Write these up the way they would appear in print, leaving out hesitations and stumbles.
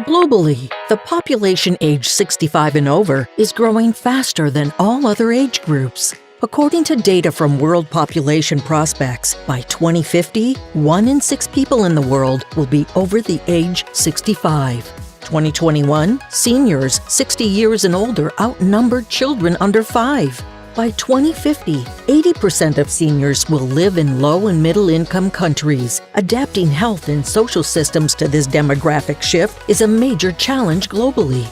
Globally, the population aged 65 and over is growing faster than all other age groups. According to data from World Population Prospects, by 2050, 1 in 6 people in the world will be over the age 65. 2021, seniors 60 years and older outnumbered children under 5. By 2050, 80% of seniors will live in low and middle income countries. Adapting health and social systems to this demographic shift is a major challenge globally.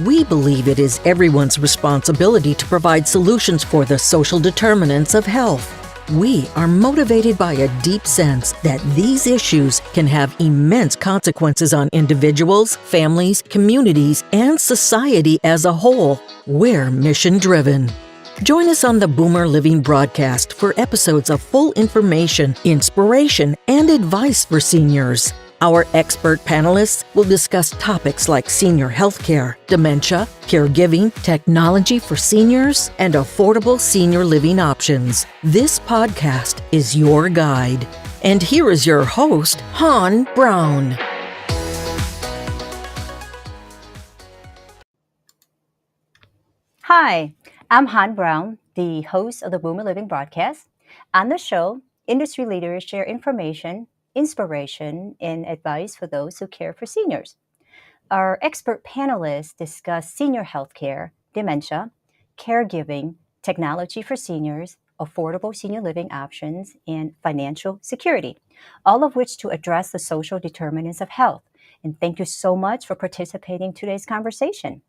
We believe it is everyone's responsibility to provide solutions for the social determinants of health. We are motivated by a deep sense that these issues can have immense consequences on individuals, families, communities, and society as a whole. We're mission-driven. Join us on the Boomer Living broadcast for episodes of full information, inspiration, and advice for seniors. Our expert panelists will discuss topics like senior healthcare, dementia, caregiving, technology for seniors, and affordable senior living options. This podcast is your guide. And here is your host, Han Brown. Hi, I'm Han Brown, the host of the Boomer Living broadcast. On the show, industry leaders share information, inspiration, and advice for those who care for seniors. Our expert panelists discuss senior healthcare, dementia, caregiving, technology for seniors, affordable senior living options, and financial security, all of which to address the social determinants of health. And thank you so much for participating in today's conversation.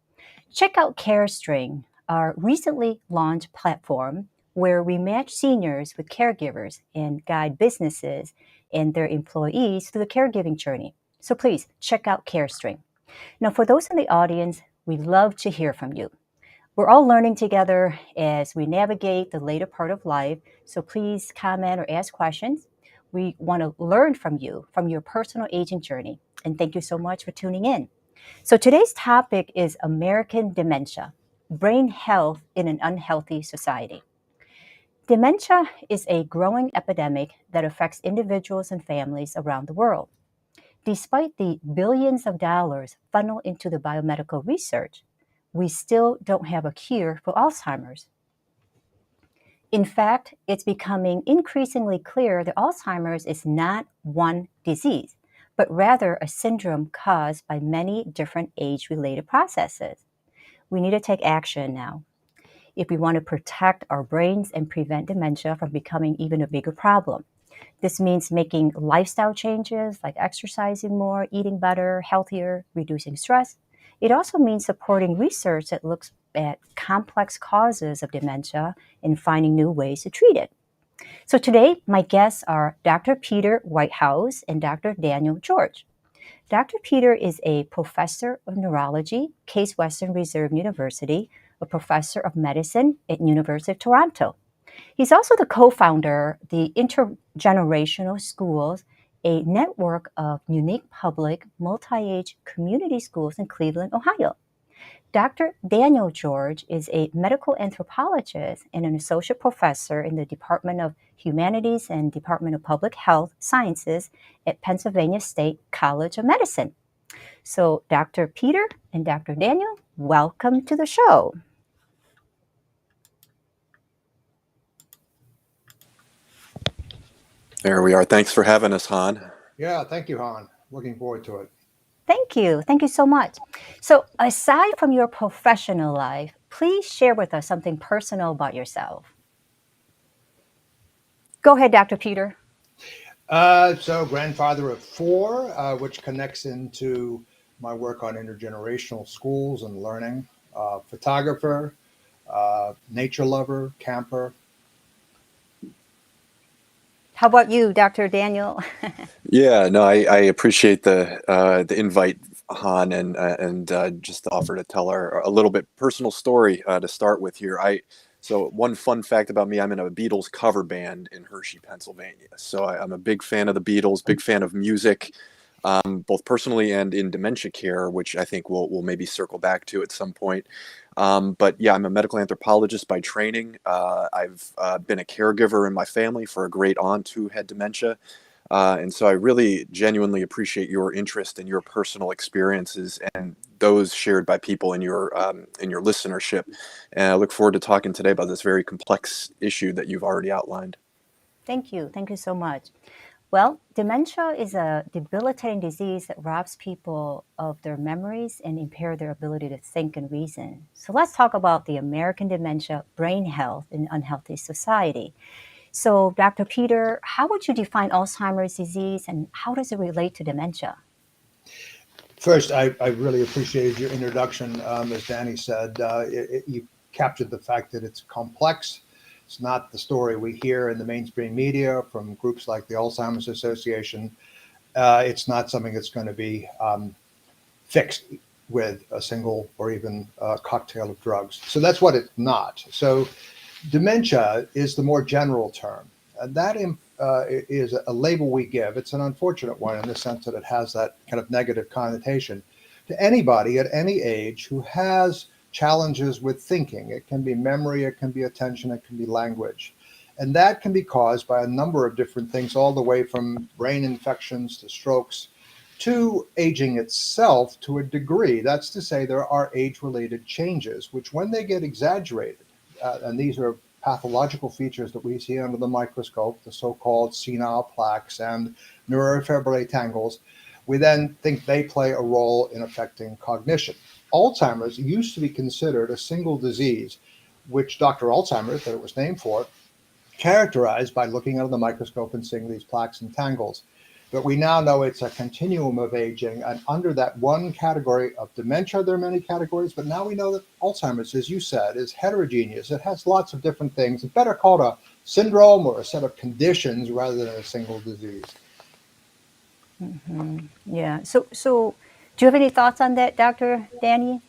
Check out CareString, our recently launched platform where we match seniors with caregivers and guide businesses and their employees through the caregiving journey. So please check out CareString. Now, for those in the audience, we'd love to hear from you. We're all learning together as we navigate the later part of life, so please comment or ask questions. We want to learn from you, from your personal aging journey, and thank you so much for tuning in. So today's topic is American dementia, brain health in an unhealthy society. Dementia is a growing epidemic that affects individuals and families around the world. Despite the billions of dollars funneled into the biomedical research, we still don't have a cure for Alzheimer's. In fact, it's becoming increasingly clear that Alzheimer's is not one disease, but rather a syndrome caused by many different age-related processes. We need to take action now if we want to protect our brains and prevent dementia from becoming even a bigger problem. This means making lifestyle changes like exercising more, eating better, healthier, reducing stress. It also means supporting research that looks at complex causes of dementia and finding new ways to treat it. So today, my guests are Dr. Peter Whitehouse and Dr. Daniel George. Dr. Peter is a professor of neurology, Case Western Reserve University, a professor of medicine at University of Toronto. He's also the co-founder of the Intergenerational Schools, a network of unique public multi-age community schools in Cleveland, Ohio. Dr. Daniel George is a medical anthropologist and an associate professor in the Department of Humanities and Department of Public Health Sciences at Pennsylvania State College of Medicine. So, Dr. Peter and Dr. Daniel, welcome to the show. There we are. Thanks for having us, Han. Yeah, thank you, Han. Looking forward to it. Thank you. Thank you so much. So, aside from your professional life, please share with us something personal about yourself. Go ahead, Dr. Peter. So, grandfather of 4, which connects into my work on intergenerational schools and learning. Photographer, nature lover, camper. How about you, Dr. Daniel? Yeah, no, I appreciate the invite, Han, and just the offer to tell a little bit personal story to start with here. So one fun fact about me, I'm in a Beatles cover band in Hershey, Pennsylvania. So I'm a big fan of the Beatles, big fan of music, both personally and in dementia care, which I think we'll maybe circle back to at some point. But yeah, I'm a medical anthropologist by training. I've been a caregiver in my family for a great aunt who had dementia. And so I really genuinely appreciate your interest and your personal experiences and those shared by people in your listenership. And I look forward to talking today about this very complex issue that you've already outlined. Thank you. Thank you so much. Well, dementia is a debilitating disease that robs people of their memories and impair their ability to think and reason. So let's talk about the American Dementia Brain Health in Unhealthy Society. So, Dr. Peter, how would you define Alzheimer's disease and how does it relate to dementia? First, I really appreciated your introduction. As Danny said, you captured the fact that it's complex. It's not the story we hear in the mainstream media from groups like the Alzheimer's Association. It's not something that's going to be fixed with a single or even a cocktail of drugs. So that's what it's not. So dementia is the more general term. And that is a label we give. It's an unfortunate one in the sense that it has that kind of negative connotation to anybody at any age who has challenges with thinking. It can be memory, it can be attention, it can be language. And that can be caused by a number of different things, all the way from brain infections to strokes to aging itself to a degree. That's to say, there are age related changes, which when they get exaggerated, and these are pathological features that we see under the microscope, the so-called senile plaques and neurofibrillary tangles, we then think they play a role in affecting cognition. Alzheimer's used to be considered a single disease, which Dr. Alzheimer, that it was named for, characterized by looking under the microscope and seeing these plaques and tangles. But we now know it's a continuum of aging, and under that one category of dementia, there are many categories, but now we know that Alzheimer's, as you said, is heterogeneous. It has lots of different things. It's better called a syndrome or a set of conditions rather than a single disease. Yeah. So do you have any thoughts on that, Dr. Danny?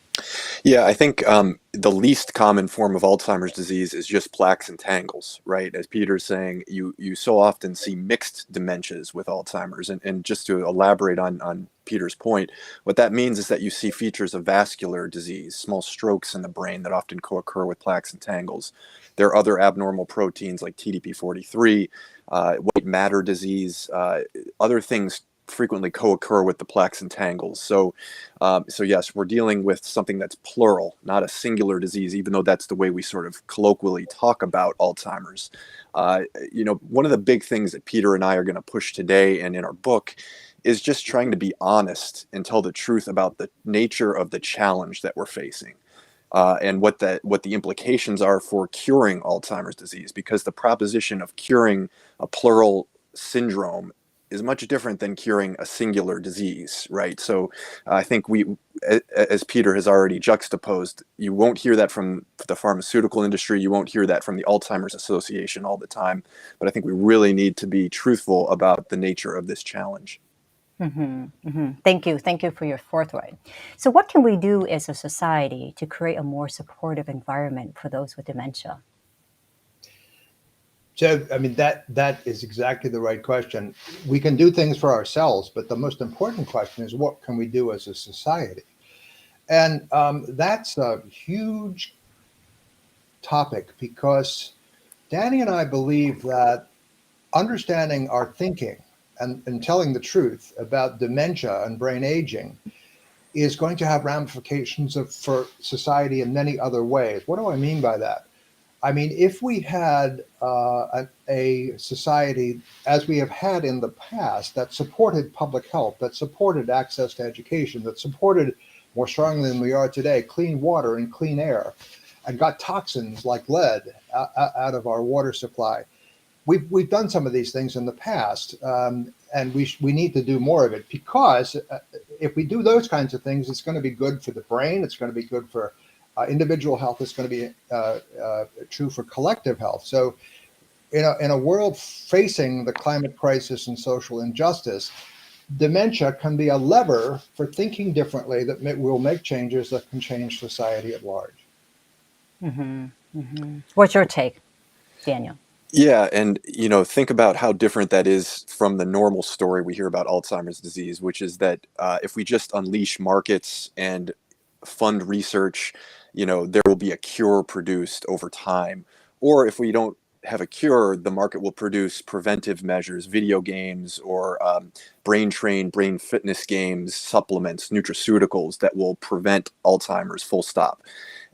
Yeah, I think the least common form of Alzheimer's disease is just plaques and tangles, right? As Peter's saying, you so often see mixed dementias with Alzheimer's. And just to elaborate on Peter's point, what that means is that you see features of vascular disease, small strokes in the brain that often co-occur with plaques and tangles. There are other abnormal proteins like TDP43, white matter disease, other things frequently co-occur with the plaques and tangles. So yes, we're dealing with something that's plural, not a singular disease, even though that's the way we sort of colloquially talk about Alzheimer's. One of the big things that Peter and I are going to push today and in our book is just trying to be honest and tell the truth about the nature of the challenge that we're facing. And what the implications are for curing Alzheimer's disease, because the proposition of curing a plural syndrome is much different than curing a singular disease, right? So I think as Peter has already juxtaposed, you won't hear that from the pharmaceutical industry, you won't hear that from the Alzheimer's Association all the time, but I think we really need to be truthful about the nature of this challenge. Thank you. Thank you for your forthright. So what can we do as a society to create a more supportive environment for those with dementia? So, I mean, that is exactly the right question. We can do things for ourselves, but the most important question is, what can we do as a society? And that's a huge topic, because Danny and I believe that understanding our thinking and telling the truth about dementia and brain aging is going to have ramifications for society in many other ways. What do I mean by that? I mean, if we had a society, as we have had in the past, that supported public health, that supported access to education, that supported more strongly than we are today, clean water and clean air, and got toxins like lead out of our water supply. We've done some of these things in the past, and we need to do more of it, because if we do those kinds of things, it's going to be good for the brain, it's going to be good for individual health, is going to be true for collective health. So in a world facing the climate crisis and social injustice, dementia can be a lever for thinking differently that will make changes that can change society at large. What's your take, Daniel? Yeah, and think about how different that is from the normal story we hear about Alzheimer's disease, which is that if we just unleash markets and fund research, there will be a cure produced over time. Or if we don't have a cure, the market will produce preventive measures, video games, or brain fitness games, supplements, nutraceuticals that will prevent Alzheimer's, full stop.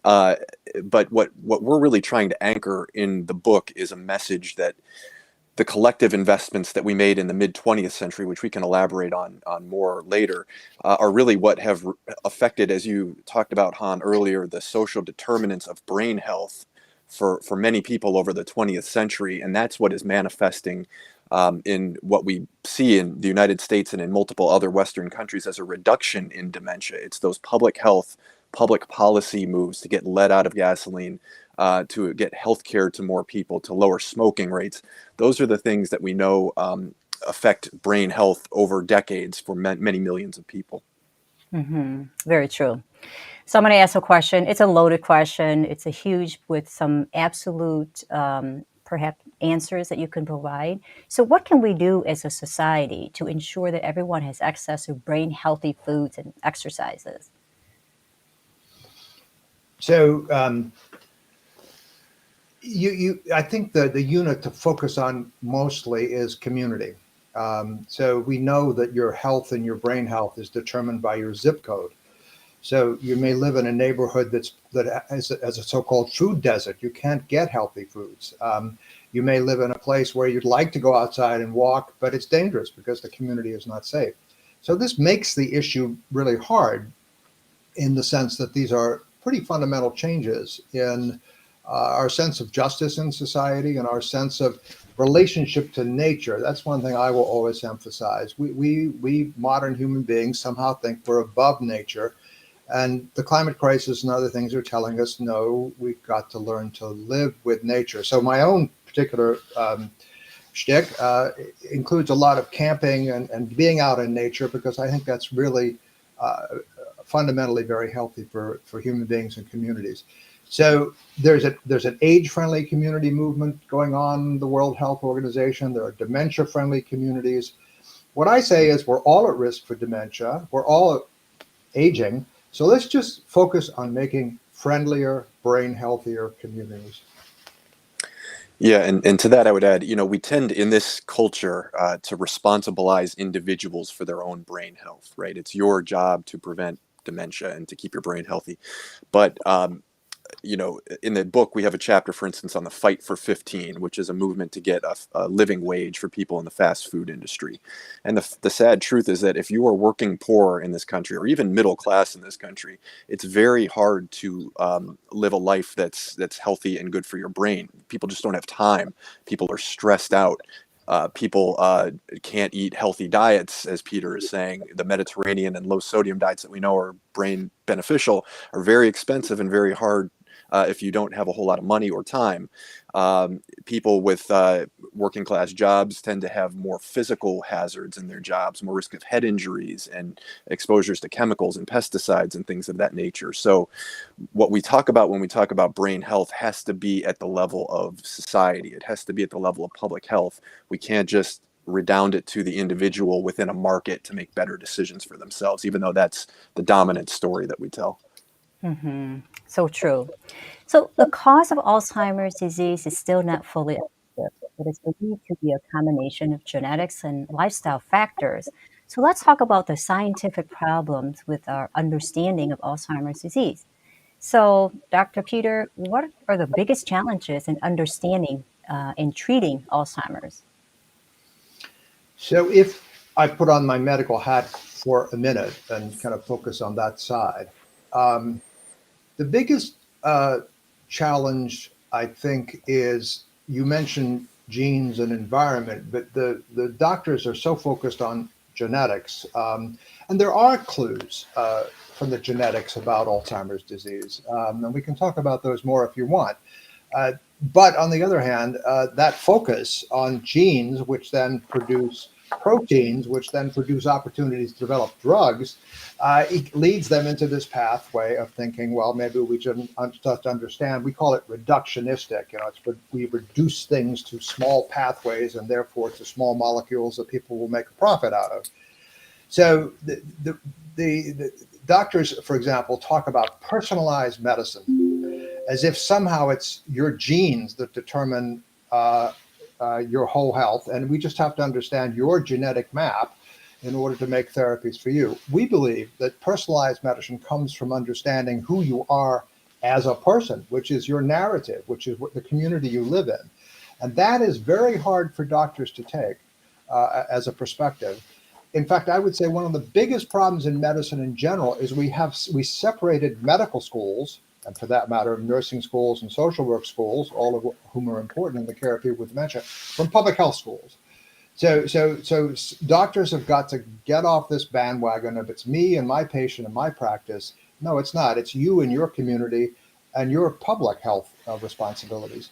Uh, but what we're really trying to anchor in the book is a message that the collective investments that we made in the mid 20th century, which we can elaborate on more later, are really what have affected, as you talked about, Han, earlier, the social determinants of brain health for many people over the 20th century. And that's what is manifesting in what we see in the United States and in multiple other Western countries as a reduction in dementia. It's those public health, public policy moves to get lead out of gasoline, to get healthcare to more people, to lower smoking rates. Those are the things that we know affect brain health over decades for many millions of people. Very true. So I'm going to ask a question. It's a loaded question. It's a huge with some absolute, perhaps, answers that you can provide. So what can we do as a society to ensure that everyone has access to brain healthy foods and exercises? So I think the unit to focus on mostly is community. So we know that your health and your brain health is determined by your zip code. So you may live in a neighborhood that has a so-called food desert. You can't get healthy foods. You may live in a place where you'd like to go outside and walk, but it's dangerous because the community is not safe. So this makes the issue really hard in the sense that these are pretty fundamental changes in our sense of justice in society and our sense of relationship to nature. That's one thing I will always emphasize. We modern human beings somehow think we're above nature. And the climate crisis and other things are telling us, no, we've got to learn to live with nature. So my own particular shtick includes a lot of camping and being out in nature, because I think that's really fundamentally very healthy for human beings and communities. So there's an age-friendly community movement going on in the World Health Organization. There are dementia-friendly communities. What I say is we're all at risk for dementia. We're all aging. So let's just focus on making friendlier, brain healthier communities. Yeah, and to that I would add, we tend in this culture to responsibilize individuals for their own brain health, right? It's your job to prevent dementia and to keep your brain healthy. But in the book, we have a chapter, for instance, on the Fight for 15, which is a movement to get a living wage for people in the fast food industry. And the sad truth is that if you are working poor in this country, or even middle class in this country, it's very hard to live a life that's healthy and good for your brain. People just don't have time. People are stressed out. People can't eat healthy diets, as Peter is saying. The Mediterranean and low sodium diets that we know are brain beneficial are very expensive and very hard if you don't have a whole lot of money or time. People with working class jobs tend to have more physical hazards in their jobs, more risk of head injuries and exposures to chemicals and pesticides and things of that nature. So what we talk about when we talk about brain health has to be at the level of society. It has to be at the level of public health. We can't just redound it to the individual within a market to make better decisions for themselves, even though that's the dominant story that we tell. So true. So the cause of Alzheimer's disease is still not fully understood. It is believed to be a combination of genetics and lifestyle factors. So let's talk about the scientific problems with our understanding of Alzheimer's disease. So, Dr. Peter, what are the biggest challenges in understanding and treating Alzheimer's? So if I put on my medical hat for a minute and kind of focus on that side, the biggest challenge, I think, is you mentioned genes and environment, but the doctors are so focused on genetics. And there are clues from the genetics about Alzheimer's disease. And we can talk about those more if you want. But on the other hand, that focus on genes, which then produce proteins, which then produce opportunities to develop drugs, it leads them into this pathway of thinking, well, maybe we shouldn't just understand. We call it reductionistic. We reduce things to small pathways and therefore to small molecules that people will make a profit out of. So the doctors, for example, talk about personalized medicine as if somehow it's your genes that determine your whole health, and we just have to understand your genetic map in order to make therapies for you. We believe that personalized medicine comes from understanding who you are as a person, which is your narrative, which is what the community you live in. And that is very hard for doctors to take as a perspective. In fact, I would say one of the biggest problems in medicine in general is we separated medical schools, and for that matter, nursing schools and social work schools, all of whom are important in the care of people with dementia, from public health schools. So doctors have got to get off this bandwagon of it's me and my patient and my practice. No, it's not. It's you and your community and your public health responsibilities.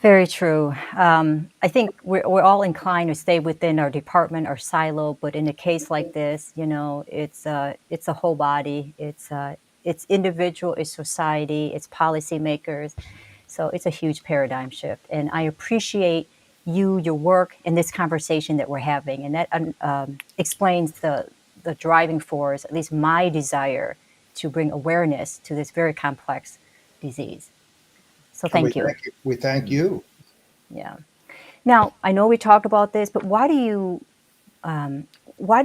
Very true. I think we're all inclined to stay within our department, our silo, but in a case like this, it's a whole body. It's individual, it's society, it's policymakers. So it's a huge paradigm shift, and I appreciate your work, and this conversation that we're having, and that explains the driving force, at least my desire to bring awareness to this very complex disease. So thank you. We thank you. Yeah. Now, I know we talked about this, but why do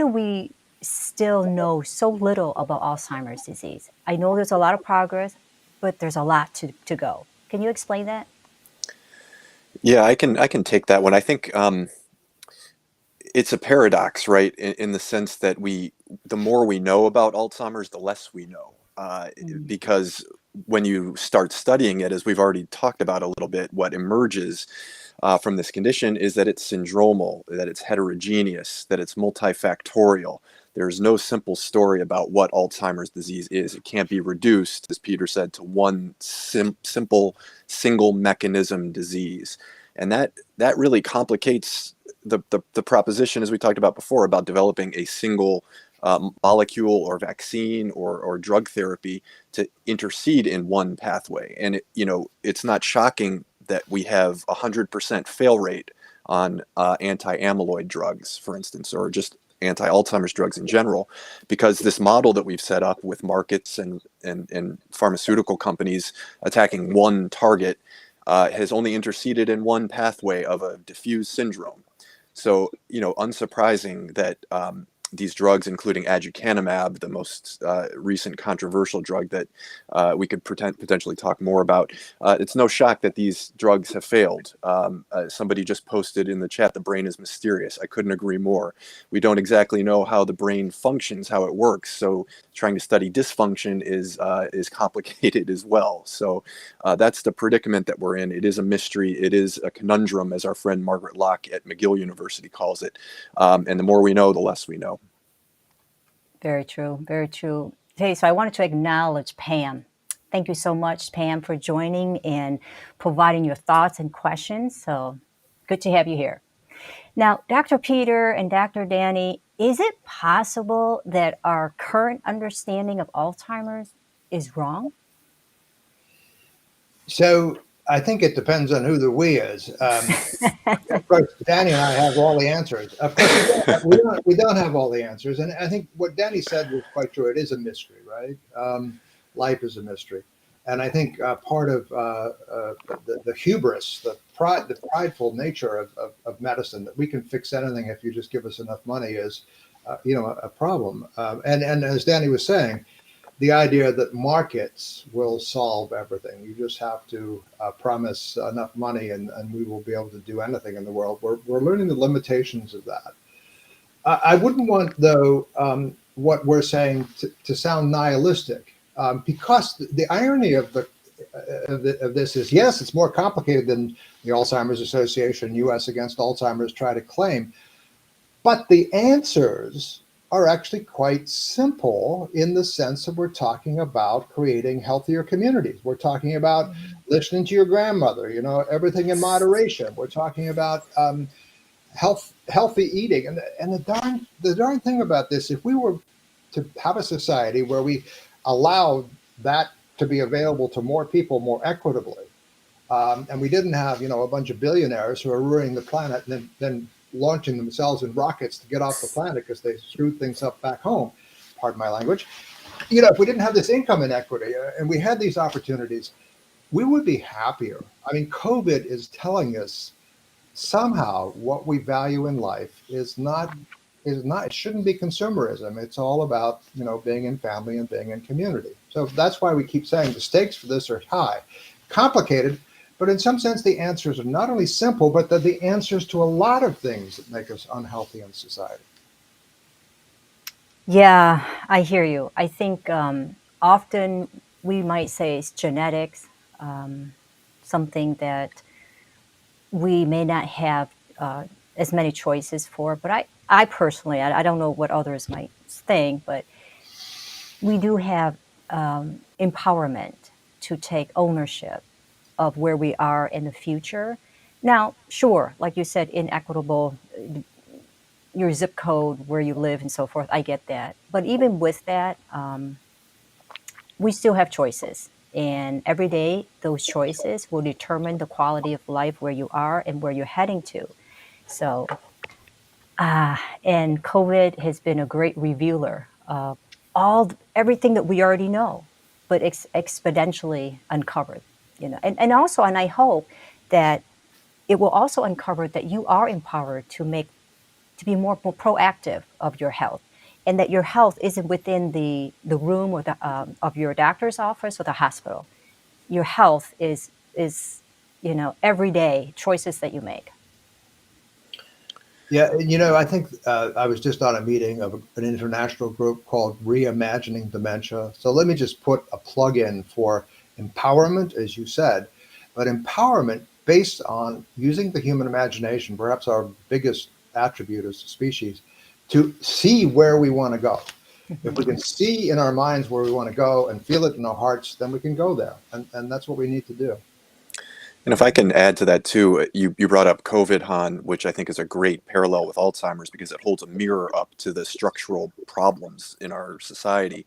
we still know so little about Alzheimer's disease? I know there's a lot of progress, but there's a lot to go. Can you explain that? Yeah, I can take that one. I think it's a paradox, right? In the sense that the more we know about Alzheimer's, the less we know, because when you start studying it, as we've already talked about a little bit, what emerges from this condition is that it's syndromal, that it's heterogeneous, that it's multifactorial. There's no simple story about what Alzheimer's disease is. It can't be reduced, as Peter said, to one simple single mechanism disease. And that really complicates the proposition, as we talked about before, about developing a single molecule or vaccine or drug therapy to intercede in one pathway. And it's not shocking that we have 100% fail rate on anti-amyloid drugs, for instance, or just anti-Alzheimer's drugs in general, because this model that we've set up with markets and pharmaceutical companies attacking one target has only interceded in one pathway of a diffuse syndrome. So, unsurprising that these drugs, including aducanumab, the most recent controversial drug that we could potentially talk more about, it's no shock that these drugs have failed. Somebody just posted in the chat, the brain is mysterious. I couldn't agree more. We don't exactly know how the brain functions, how it works. So trying to study dysfunction is complicated as well. So that's the predicament that we're in. It is a mystery. It is a conundrum, as our friend Margaret Locke at McGill University calls it. And the more we know, the less we know. Very true. Very true. Hey, so I wanted to acknowledge Pam. Thank you so much, Pam, for joining and providing your thoughts and questions. So good to have you here. Now, Dr. Peter and Dr. Danny, is it possible that our current understanding of Alzheimer's is wrong? So I think it depends on who the we is. Of course, Danny and I have all the answers. Of course, we don't have all the answers. And I think what Danny said was quite true. It is a mystery, right? Life is a mystery. And I think part of the hubris, the prideful nature of medicine, that we can fix anything if you just give us enough money, is, a problem. And as Danny was saying, the idea that markets will solve everything. You just have to promise enough money and we will be able to do anything in the world. We're learning the limitations of that. I wouldn't want, though, what we're saying to sound nihilistic, because the irony of this is, yes, it's more complicated than the Alzheimer's Association, U.S. Against Alzheimer's, try to claim, but the answers are actually quite simple in the sense that we're talking about creating healthier communities. We're talking about listening to your grandmother, everything in moderation. We're talking about healthy eating. And the darn thing about this, if we were to have a society where we allowed that to be available to more people more equitably, and we didn't have, a bunch of billionaires who are ruining the planet and then launching themselves in rockets to get off the planet because they screwed things up back home, pardon my language. If we didn't have this income inequity and we had these opportunities, we would be happier. I mean, COVID is telling us somehow what we value in life is not it shouldn't be consumerism. It's all about, being in family and being in community. So that's why we keep saying the stakes for this are high, complicated, but in some sense the answers are not only simple, but they're the answers to a lot of things that make us unhealthy in society. Yeah, I hear you. I think often we might say it's genetics, um, something that we may not have as many choices for. But I personally, I don't know what others might think, but we do have empowerment to take ownership of where we are in the future. Now, sure, like you said, inequitable, your zip code, where you live, and so forth. I get that. But even with that, we still have choices. And every day, those choices will determine the quality of life where you are and where you're heading to. So, and COVID has been a great revealer of everything that we already know, but exponentially uncovered. And also, and I hope that it will also uncover that you are empowered to be more proactive of your health, and that your health isn't within the room or the of your doctor's office or the hospital. Your health is everyday choices that you make. Yeah, and I think I was just on a meeting of an international group called Reimagining Dementia. So let me just put a plug in for empowerment, as you said, but empowerment based on using the human imagination, perhaps our biggest attribute as a species, to see where we want to go. If we can see in our minds where we want to go and feel it in our hearts, then we can go there. And that's what we need to do. And if I can add to that too, you brought up COVID, Han, which I think is a great parallel with Alzheimer's because it holds a mirror up to the structural problems in our society.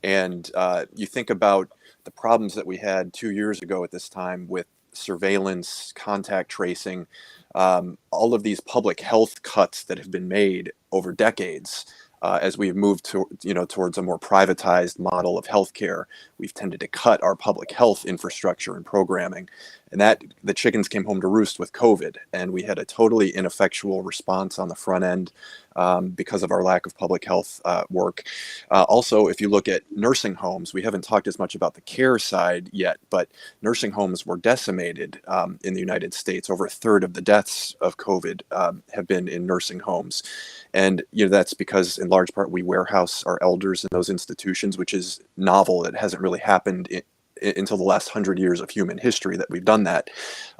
And you think about the problems that we had 2 years ago at this time with surveillance, contact tracing, all of these public health cuts that have been made over decades. As we've moved to, towards a more privatized model of healthcare, we've tended to cut our public health infrastructure and programming, and that the chickens came home to roost with COVID, and we had a totally ineffectual response on the front end because of our lack of public health work. Also, if you look at nursing homes, we haven't talked as much about the care side yet, but nursing homes were decimated in the United States. Over a third of the deaths of COVID have been in nursing homes. And that's because in large part we warehouse our elders in those institutions, which is novel. It hasn't really happened until the last 100 years of human history that we've done that.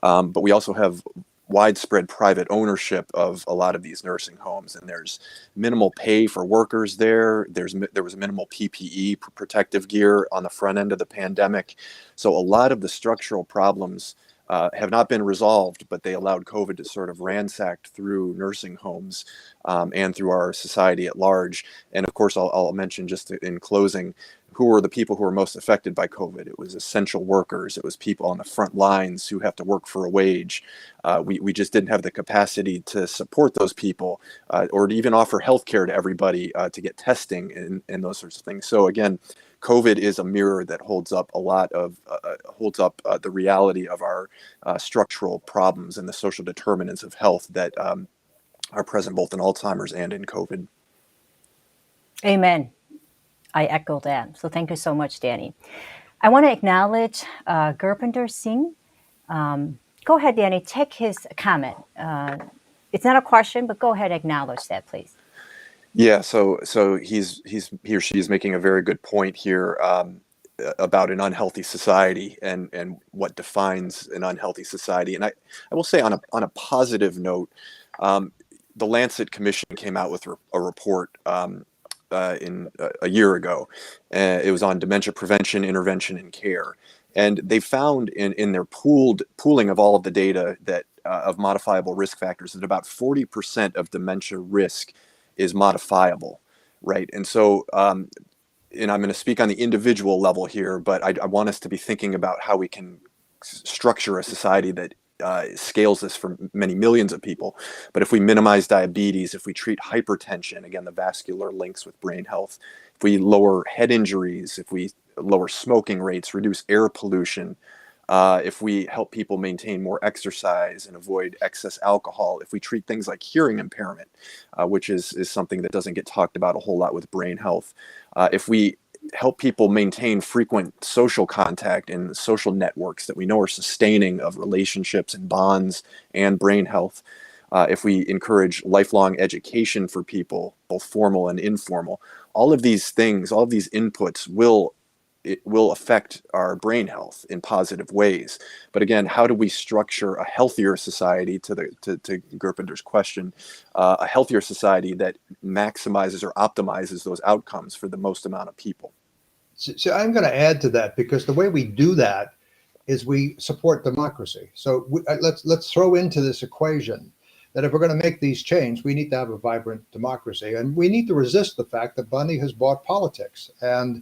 But we also have widespread private ownership of a lot of these nursing homes, and there's minimal pay for workers there. There was minimal PPE, protective gear, on the front end of the pandemic. So a lot of the structural problems have not been resolved, but they allowed COVID to sort of ransack through nursing homes and through our society at large. And of course, I'll mention just in closing, who were the people who were most affected by COVID? It was essential workers. It was people on the front lines who have to work for a wage. We just didn't have the capacity to support those people or to even offer healthcare to everybody to get testing and those sorts of things. So again, COVID is a mirror that holds up the reality of our structural problems and the social determinants of health that are present both in Alzheimer's and in COVID. Amen. I echo that. So thank you so much, Danny. I want to acknowledge Gurpinder Singh. Go ahead, Danny. Take his comment. It's not a question, but go ahead and acknowledge that, please. Yeah, so he or she is making a very good point here about an unhealthy society and what defines an unhealthy society. And I will say on a positive note, the Lancet Commission came out with a report in a year ago. It was on dementia prevention, intervention, and care. And they found in their pooling of all of the data that of modifiable risk factors that about 40% of dementia risk is modifiable, right? And so, and I'm going to speak on the individual level here, but I want us to be thinking about how we can structure a society that scales this for many millions of people. But if we minimize diabetes, if we treat hypertension, again, the vascular links with brain health, if we lower head injuries, if we lower smoking rates, reduce air pollution, if we help people maintain more exercise and avoid excess alcohol, if we treat things like hearing impairment, which is something that doesn't get talked about a whole lot with brain health, if we help people maintain frequent social contact and social networks that we know are sustaining of relationships and bonds and brain health, if we encourage lifelong education for people, both formal and informal, all of these things, all of these inputs will affect our brain health in positive ways. But again, how do we structure a healthier society, to Gurpinder's question, a healthier society that maximizes or optimizes those outcomes for the most amount of people? So I'm going to add to that, because the way we do that is we support democracy. So let's throw into this equation that if we're going to make these change, we need to have a vibrant democracy, and we need to resist the fact that money has bought politics. And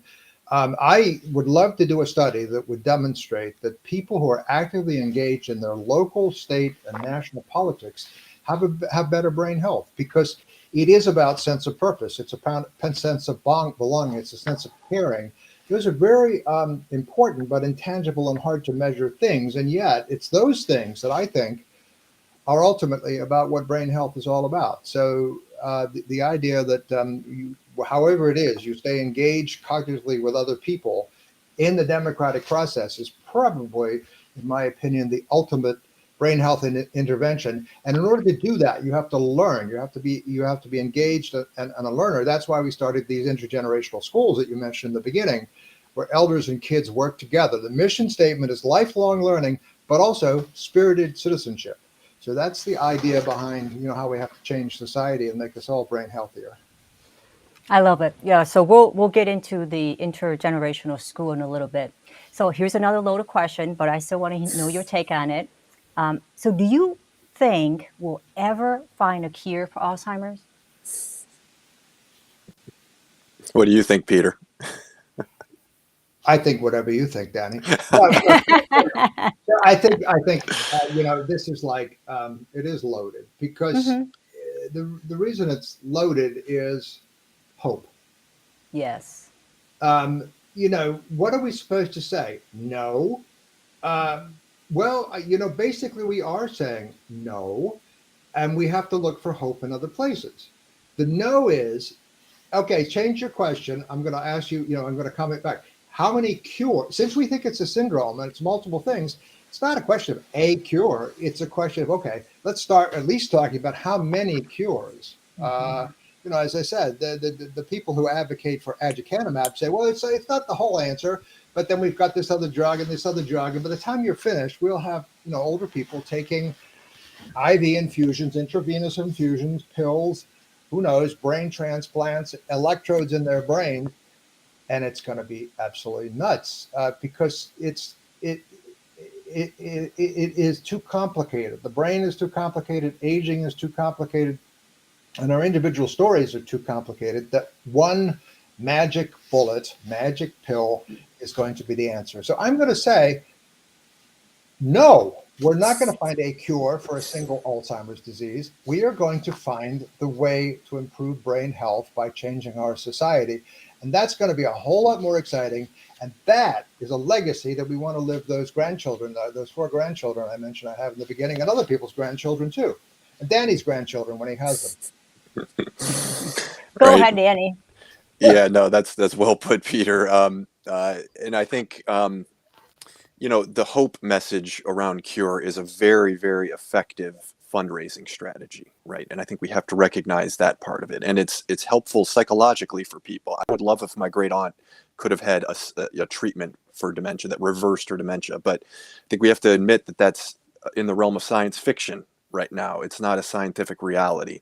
I would love to do a study that would demonstrate that people who are actively engaged in their local, state, and national politics have better brain health, because it is about sense of purpose. It's a sense of belonging. It's a sense of caring. Those are very important but intangible and hard to measure things, and yet it's those things that I think are ultimately about what brain health is all about. So the idea that however it is, you stay engaged cognitively with other people in the democratic process is probably, in my opinion, the ultimate brain health intervention. And in order to do that, you have to learn. You have to be engaged and a learner. That's why we started these intergenerational schools that you mentioned in the beginning, where elders and kids work together. The mission statement is lifelong learning, but also spirited citizenship. So that's the idea behind, how we have to change society and make us all brain healthier. I love it. Yeah. So we'll get into the intergenerational school in a little bit. So here's another loaded question, but I still want to know your take on it. So do you think we'll ever find a cure for Alzheimer's? What do you think, Peter? I think whatever you think, Danny. I think this is like it is loaded, because the reason it's loaded is hope. Yes. What are we supposed to say? No. Basically we are saying no, and we have to look for hope in other places. The no is, okay, change your question. I'm going to ask you, I'm going to comment back. How many cures? Since we think it's a syndrome and it's multiple things, it's not a question of a cure. It's a question of, okay, let's start at least talking about how many cures. As I said, the people who advocate for aducanumab say, well, it's not the whole answer, but then we've got this other drug and this other drug, and by the time you're finished, we'll have older people taking IV infusions, intravenous infusions, pills, who knows, brain transplants, electrodes in their brain. And it's going to be absolutely nuts because it is too complicated. The brain is too complicated. Aging is too complicated. And our individual stories are too complicated that one magic bullet, magic pill is going to be the answer. So I'm going to say, no, we're not going to find a cure for a single Alzheimer's disease. We are going to find the way to improve brain health by changing our society. And that's going to be a whole lot more exciting. And that is a legacy that we want to live those grandchildren, those 4 grandchildren I mentioned I have in the beginning, and other people's grandchildren too. And Danny's grandchildren when he has them. Go ahead, Danny. Yeah, no, that's well put, Peter. And I think, the hope message around cure is a very, very effective fundraising strategy, right? And I think we have to recognize that part of it. And it's helpful psychologically for people. I would love if my great aunt could have had a treatment for dementia that reversed her dementia. But I think we have to admit that that's in the realm of science fiction right now. It's not a scientific reality.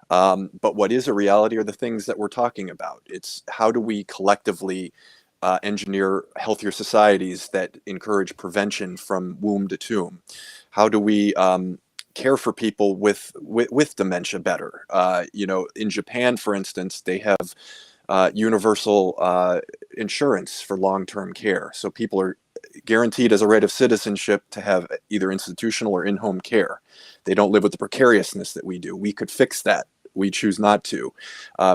But what is a reality are the things that we're talking about. It's how do we collectively engineer healthier societies that encourage prevention from womb to tomb? How do we care for people with dementia better? In Japan, for instance, they have universal insurance for long-term care. So people are guaranteed as a right of citizenship to have either institutional or in-home care. They don't live with the precariousness that we do. We could fix that. We choose not to.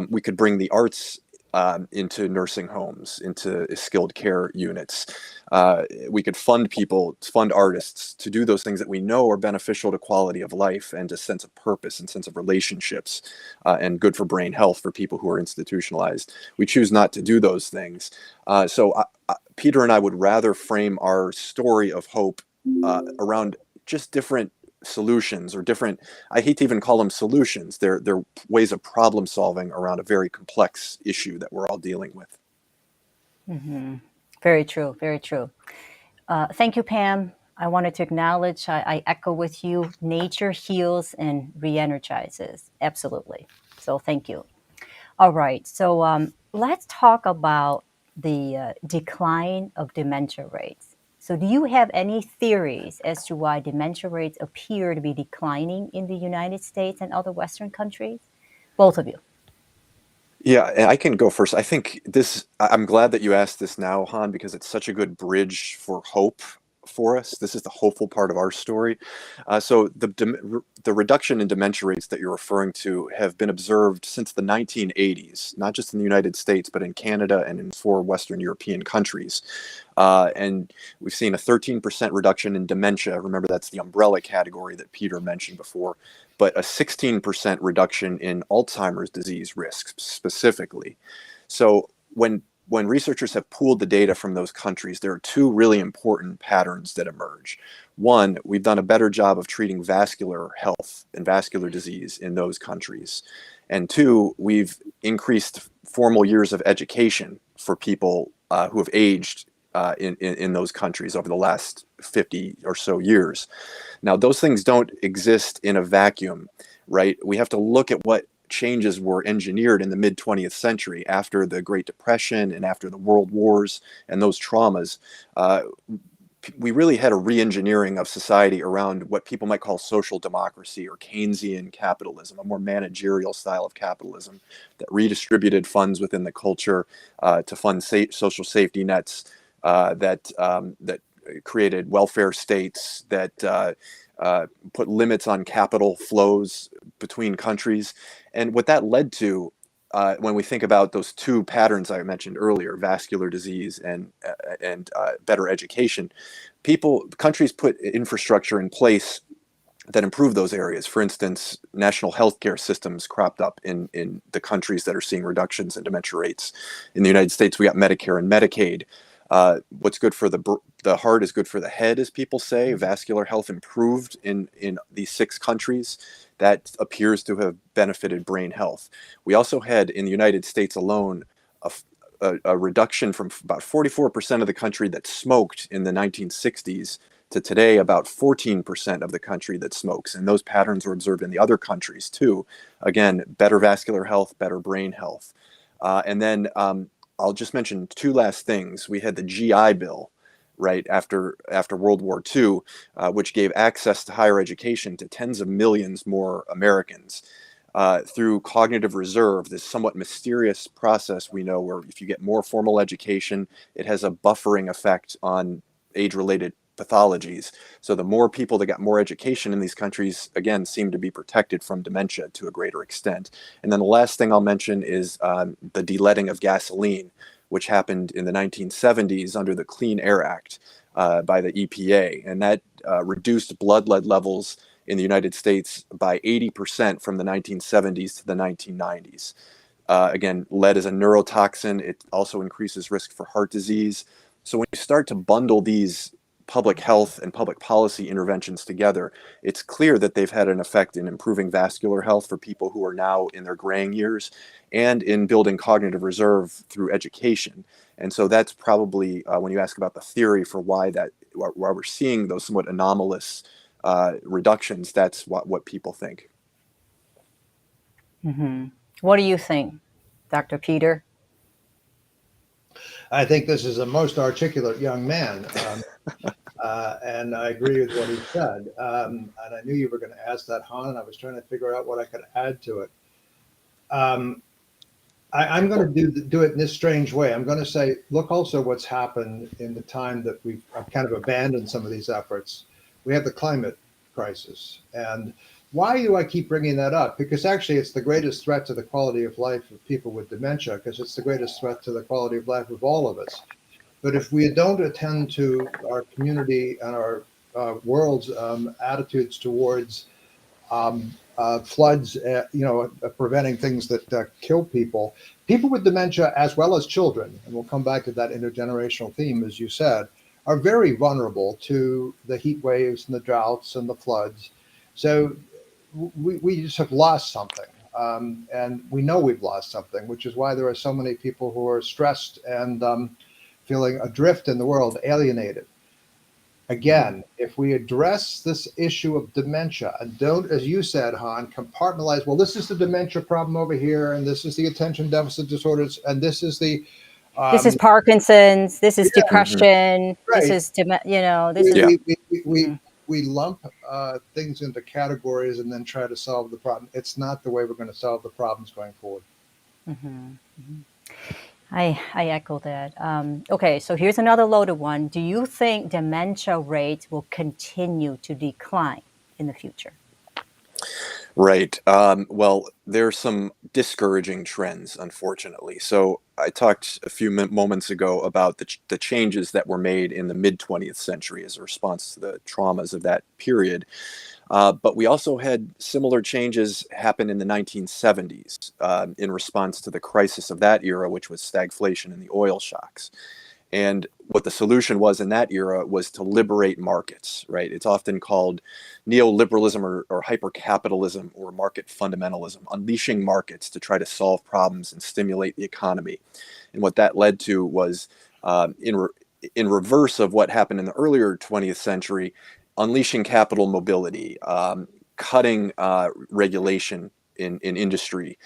We could bring the arts into nursing homes, into skilled care units. We could fund people, fund artists to do those things that we know are beneficial to quality of life and to sense of purpose and sense of relationships, and good for brain health for people who are institutionalized. We choose not to do those things. Peter and I would rather frame our story of hope around just different solutions, or different, I hate to even call them solutions, they're ways of problem solving around a very complex issue that we're all dealing with. Hmm. Very true, very true. Thank you, Pam. I wanted to acknowledge, I echo with you, nature heals and re-energizes. Absolutely. So thank you. All right. So let's talk about the decline of dementia rates. So do you have any theories as to why dementia rates appear to be declining in the United States and other Western countries? Both of you. Yeah, and I can go first. I think I'm glad that you asked this now, Han, because it's such a good bridge for hope for us. This is the hopeful part of our story. The reduction in dementia rates that you're referring to have been observed since the 1980s, not just in the United States, but in Canada and in 4 Western European countries. And we've seen a 13% reduction in dementia. Remember, that's the umbrella category that Peter mentioned before, but a 16% reduction in Alzheimer's disease risk specifically. So when researchers have pooled the data from those countries, there are two really important patterns that emerge. One, we've done a better job of treating vascular health and vascular disease in those countries. And two, we've increased formal years of education for people who have aged in those countries over the last 50 or so years. Now, those things don't exist in a vacuum, right? We have to look at what changes were engineered in the mid 20th century after the Great Depression and after the World Wars and those traumas. We really had a re-engineering of society around what people might call social democracy or Keynesian capitalism, a more managerial style of capitalism that redistributed funds within the culture to fund social safety nets, that created welfare states, that put limits on capital flows between countries. And what that led to, when we think about those two patterns I mentioned earlier, vascular disease and better education, countries put infrastructure in place that improve those areas. For instance, national healthcare systems cropped up in the countries that are seeing reductions in dementia rates. In the United States, we got Medicare and Medicaid. What's good for the heart is good for the head, as people say. Vascular health improved in these 6 countries. That appears to have benefited brain health. We also had, in the United States alone, a reduction from about 44% of the country that smoked in the 1960s to today about 14% of the country that smokes. And those patterns were observed in the other countries too. Again, better vascular health, better brain health. And then I'll just mention 2 last things. We had the GI Bill, right, after World War II, which gave access to higher education to tens of millions more Americans. Through cognitive reserve, this somewhat mysterious process we know where if you get more formal education, it has a buffering effect on age-related pathologies. So the more people that got more education in these countries, again, seem to be protected from dementia to a greater extent. And then the last thing I'll mention is the de-leading of gasoline, which happened in the 1970s under the Clean Air Act by the EPA. And that reduced blood lead levels in the United States by 80% from the 1970s to the 1990s. Again, lead is a neurotoxin. It also increases risk for heart disease. So when you start to bundle these public health and public policy interventions together, it's clear that they've had an effect in improving vascular health for people who are now in their graying years and in building cognitive reserve through education. And so that's probably, when you ask about the theory for why we're seeing those somewhat anomalous reductions, that's what people think. Hmm. What do you think, Dr. Peter? I think this is a most articulate young man. And I agree with what he said. And I knew you were going to ask that, Han, and I was trying to figure out what I could add to it. I'm going to do it in this strange way. I'm going to say, look also what's happened in the time that we've kind of abandoned some of these efforts. We have the climate crisis, and Why do I keep bringing that up? Because actually, it's the greatest threat to the quality of life of people with dementia, because it's the greatest threat to the quality of life of all of us. But if we don't attend to our community and our world's attitudes towards floods, preventing things that kill people, people with dementia, as well as children, and we'll come back to that intergenerational theme, as you said, are very vulnerable to the heat waves and the droughts and the floods. So we just have lost something. And we know we've lost something, which is why there are so many people who are stressed and feeling adrift in the world, alienated. Again, if we address this issue of dementia and don't, as you said, Han, compartmentalize, well, this is the dementia problem over here, and this is the attention deficit disorders, and this is the, This is um, Parkinson's. This is yeah, Hmm. depression. This right. is, this We, is. Yeah. we, we, we, Mhm, we lump things into categories and then try to solve the problem. It's not the way we're going to solve the problems going forward. mhm, mhm. I echo that. Okay, so here's another loaded one. Do you think dementia rates will continue to decline in the future? Right. Well, there's some discouraging trends, unfortunately. So I talked a few moments ago about the changes that were made in the mid 20th century as a response to the traumas of that period. But we also had similar changes happen in the 1970s in response to the crisis of that era, which was stagflation and the oil shocks. And what the solution was in that era was to liberate markets, right? It's often called neoliberalism or hypercapitalism or market fundamentalism, unleashing markets to try to solve problems and stimulate the economy. And what that led to was, in reverse of what happened in the earlier 20th century, unleashing capital mobility, cutting regulation in industry,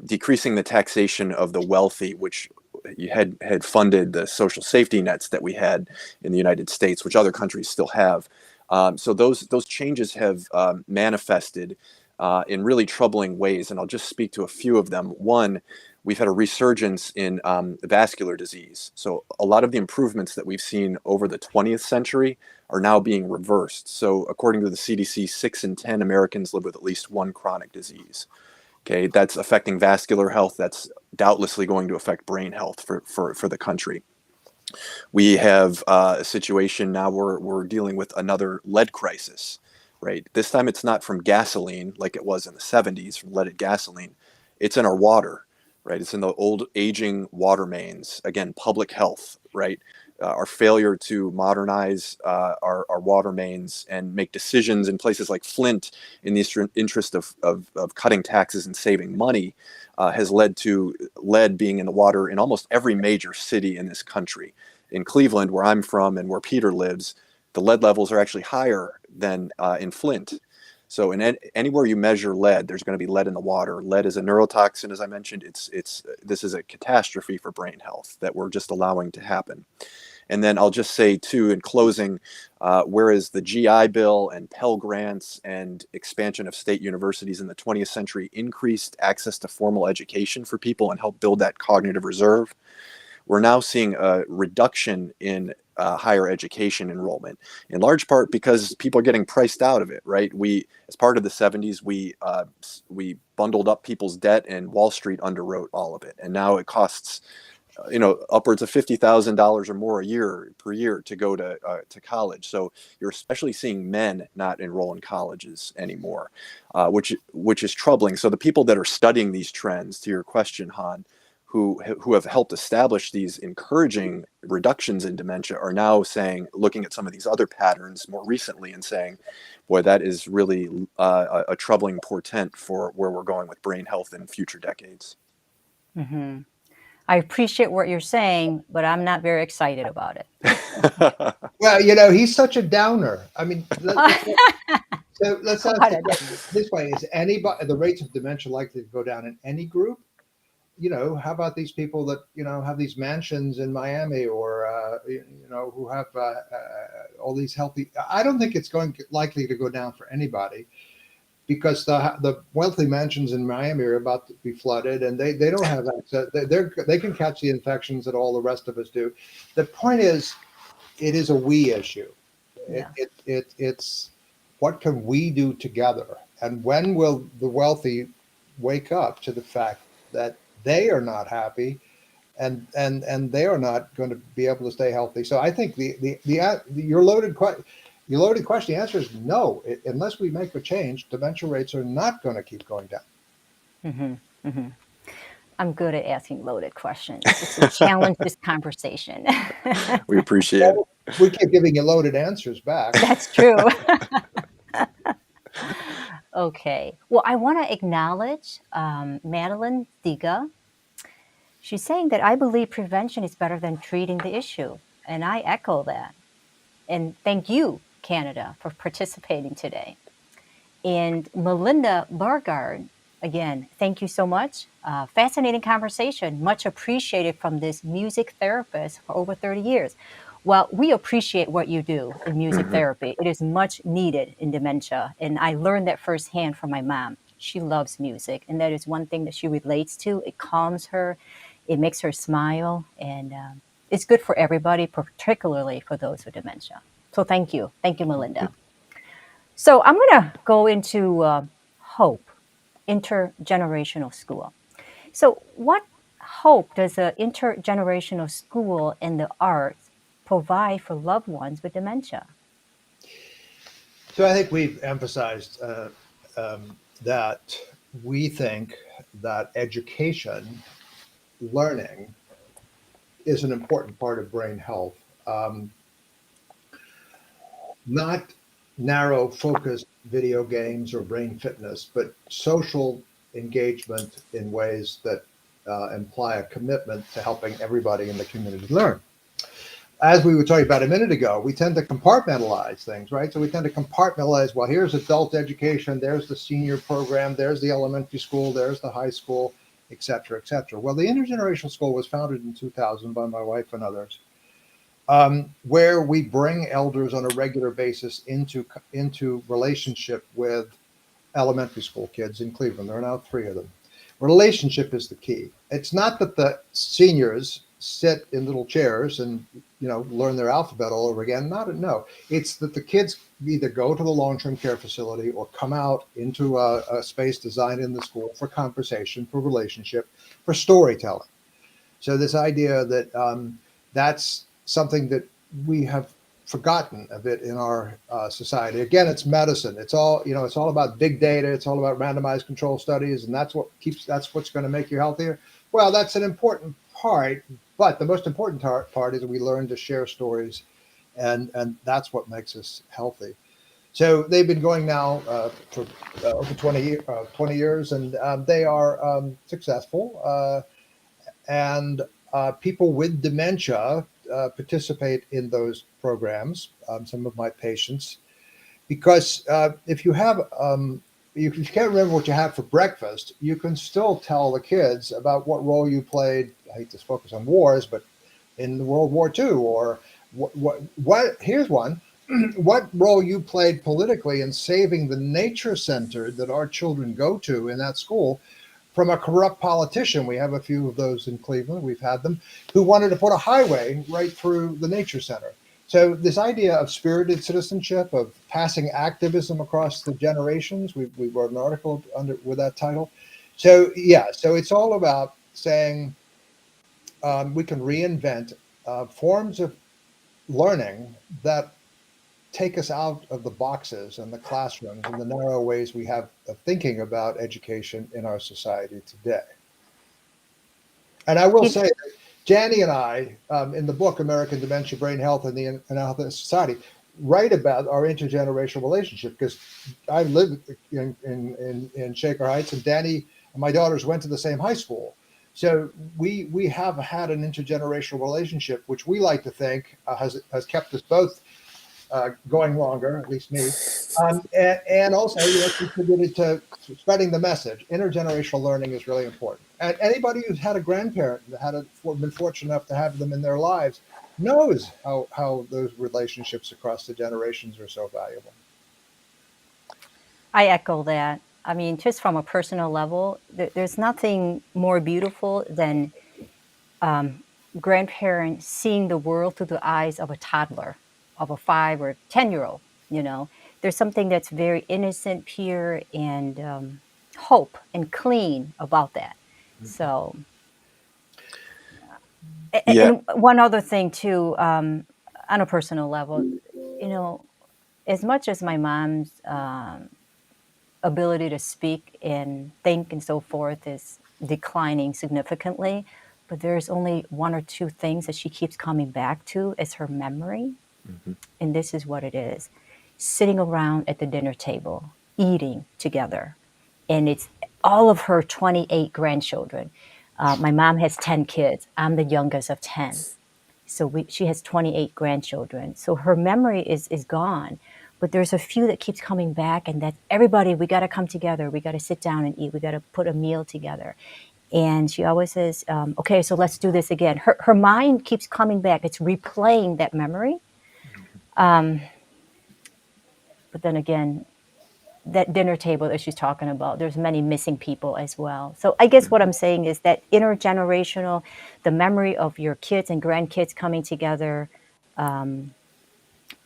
decreasing the taxation of the wealthy, which you had funded the social safety nets that we had in the United States, which other countries still have. So those changes have manifested in really troubling ways, and I'll just speak to a few of them. One, we've had a resurgence in vascular disease. So a lot of the improvements that we've seen over the 20th century are now being reversed. So according to the CDC, 6 in 10 Americans live with at least one chronic disease. Okay, that's affecting vascular health. That's doubtlessly going to affect brain health for the country. We have a situation now where we're dealing with another lead crisis, right? This time it's not from gasoline like it was in the 70s from leaded gasoline. It's in our water, right? It's in the old aging water mains. Again, public health, right? Our failure to modernize our water mains and make decisions in places like Flint in the interest of cutting taxes and saving money has led to lead being in the water in almost every major city in this country. In Cleveland, where I'm from and where Peter lives, the lead levels are actually higher than in Flint. So anywhere you measure lead, there's going to be lead in the water. Lead is a neurotoxin, as I mentioned. This is a catastrophe for brain health that we're just allowing to happen. And then I'll just say, too, in closing, whereas the GI Bill and Pell Grants and expansion of state universities in the 20th century increased access to formal education for people and helped build that cognitive reserve, we're now seeing a reduction in higher education enrollment, in large part because people are getting priced out of it, right? As part of the 70s, we bundled up people's debt and Wall Street underwrote all of it. And now it costs upwards of $50,000 or more a year per year to go to college. So you're especially seeing men not enroll in colleges anymore, which is troubling. So the people that are studying these trends, to your question, Han, who have helped establish these encouraging reductions in dementia, are now looking at some of these other patterns more recently and saying, boy, that is really a troubling portent for where we're going with brain health in future decades. Mhm. I appreciate what you're saying, but I'm not very excited about it. Well, he's such a downer. I mean, let's ask What the a- question this way: Is anybody the rates of dementia likely to go down in any group? How about these people that have these mansions in Miami, or who have all these healthy? I don't think it's likely to go down for anybody, because the wealthy mansions in Miami are about to be flooded, and they don't have access. They can catch the infections that all the rest of us do. The point is, it is a we issue. yeah. It's what can we do together And when will the wealthy wake up to the fact that they are not happy and they are not going to be able to stay healthy? So I think your loaded question, the answer is no. Unless we make a change, dementia rates are not going to keep going down. Hmm. Hmm. I'm good at asking loaded questions just to challenge this conversation. We appreciate it. Well, we keep giving you loaded answers back. That's true. Okay. Well, I want to acknowledge Madeline Diga. She's saying that I believe prevention is better than treating the issue. And I echo that. And thank you, Canada, for participating today. And Melinda Bargard, again, thank you so much. Fascinating conversation, much appreciated from this music therapist for over 30 years. Well, we appreciate what you do in music Mhm. therapy. It is much needed in dementia. And I learned that firsthand from my mom. She loves music, and that is one thing that she relates to. It calms her, it makes her smile, and it's good for everybody, particularly for those with dementia. So thank you. Thank you, Melinda. So I'm going to go into hope, intergenerational school. So, what hope does an intergenerational school in the arts provide for loved ones with dementia? So I think we've emphasized that we think that education, learning, is an important part of brain health. Um, Not narrow focused video games or brain fitness, but social engagement in ways that imply a commitment to helping everybody in the community learn. As we were talking about a minute ago, we tend to compartmentalize things, right? So we tend to compartmentalize, well, here's adult education, there's the senior program, there's the elementary school, there's the high school, et cetera, et cetera. Well, the intergenerational school was founded in 2000 by my wife and others, where we bring elders on a regular basis into relationship with elementary school kids in Cleveland. There are now three of them. Relationship is the key. It's not that the seniors sit in little chairs and learn their alphabet all over again. Not no. It's that the kids either go to the long-term care facility or come out into a space designed in the school for conversation, for relationship, for storytelling. So this idea that that's something that we have forgotten a bit in our society. Again, it's medicine. It's all It's all about big data. It's all about randomized control studies, and that's what's going to make you healthier. Well, that's an important part, but the most important part is we learn to share stories, and that's what makes us healthy. So they've been going now for over 20 years, and they are successful. And people with dementia participate in those programs. Some of my patients, because if you have, if you can't remember what you had for breakfast, you can still tell the kids about what role you played. I hate to focus on wars, but in World War II, or what here's one. What role you played politically in saving the nature center that our children go to in that school from a corrupt politician. We have a few of those in Cleveland. We've had them who wanted to put a highway right through the nature center. So this idea of spirited citizenship, of passing activism across the generations, we wrote an article with that title. So yeah, so it's all about saying we can reinvent forms of learning that take us out of the boxes and the classrooms and the narrow ways we have of thinking about education in our society today. And I will You- say that Janie and I, in the book American Dementia, Brain Health, and the Health of Society, write about our intergenerational relationship, because I live in Shaker Heights, and Danny and my daughters went to the same high school. So we have had an intergenerational relationship, which we like to think has kept us both going longer, at least me, and also contributed to spreading the message. Intergenerational learning is really important, and anybody who's had a grandparent that been fortunate enough to have them in their lives knows how those relationships across the generations are so valuable. I echo that. I mean, just from a personal level, there's nothing more beautiful than um, grandparents seeing the world through the eyes of a toddler, of a 5 or 10-year-old, you know. there's something that's very innocent, pure, and hope and clean about that. So, Yeah. and one other thing too, on a personal level, you know, as much as my mom's ability to speak and think and so forth is declining significantly, but there's only one or two things that she keeps coming back to as her memory. Mhm. And this is what it is: sitting around at the dinner table, eating together. And it's all of her 28 grandchildren. My mom has 10 kids. I'm the youngest of 10. So she has 28 grandchildren. So her memory is gone. But there's a few that keeps coming back, and that's everybody, we got to come together. We got to sit down and eat. We got to put a meal together. And she always says, okay, so let's do this again. Her mind keeps coming back. It's replaying that memory. Um, but then again, that dinner table that she's talking about, there's many missing people as well. So I guess what I'm saying is that intergenerational, the memory of your kids and grandkids coming together,